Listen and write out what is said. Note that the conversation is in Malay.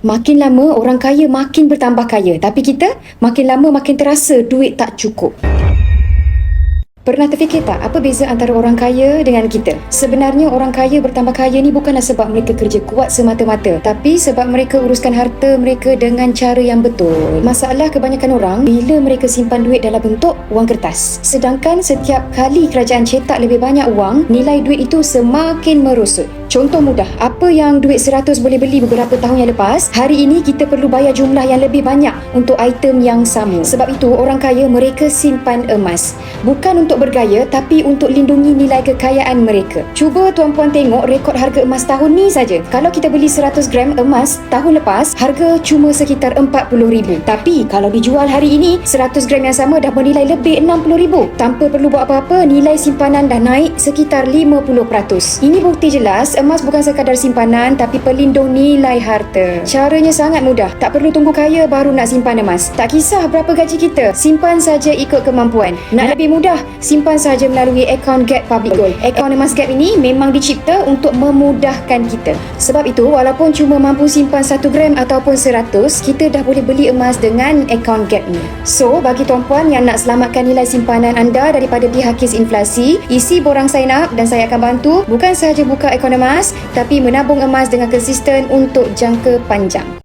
Makin lama orang kaya makin bertambah kaya, tapi kita makin lama makin terasa duit tak cukup. Pernah terfikir tak apa beza antara orang kaya dengan kita? Sebenarnya orang kaya bertambah kaya ni bukanlah sebab mereka kerja kuat semata-mata, tapi sebab mereka uruskan harta mereka dengan cara yang betul. Masalah kebanyakan orang bila mereka simpan duit dalam bentuk wang kertas. Sedangkan setiap kali kerajaan cetak lebih banyak wang, nilai duit itu semakin merosot. Contoh mudah, apa yang duit 100 boleh beli beberapa tahun yang lepas, hari ini kita perlu bayar jumlah yang lebih banyak untuk item yang sama. Sebab itu orang kaya mereka simpan emas. Bukan untuk bergaya, tapi untuk lindungi nilai kekayaan mereka. Cuba tuan-puan tengok rekod harga emas tahun ni saja. Kalau kita beli 100 gram emas tahun lepas, harga cuma sekitar RM40,000. Tapi kalau dijual hari ini, 100 gram yang sama dah bernilai lebih RM60,000. Tanpa perlu buat apa-apa, nilai simpanan dah naik sekitar 50%. Ini bukti jelas emas bukan sekadar simpanan, tapi pelindung nilai harta. Caranya sangat mudah. Tak perlu tunggu kaya baru nak simpan emas. Tak kisah berapa gaji kita, simpan saja ikut kemampuan. Nak lebih mudah, simpan saja melalui akaun Gap Public Gold. Akaun emas Gap ini memang dicipta untuk memudahkan kita. Sebab itu, walaupun cuma mampu simpan 1 gram ataupun 100, kita dah boleh beli emas dengan akaun Gap ni. So, bagi tuan-puan yang nak selamatkan nilai simpanan anda daripada dihakis inflasi, isi borang sign up dan saya akan bantu bukan sahaja buka akaun emas, tapi menabung emas dengan konsisten untuk jangka panjang.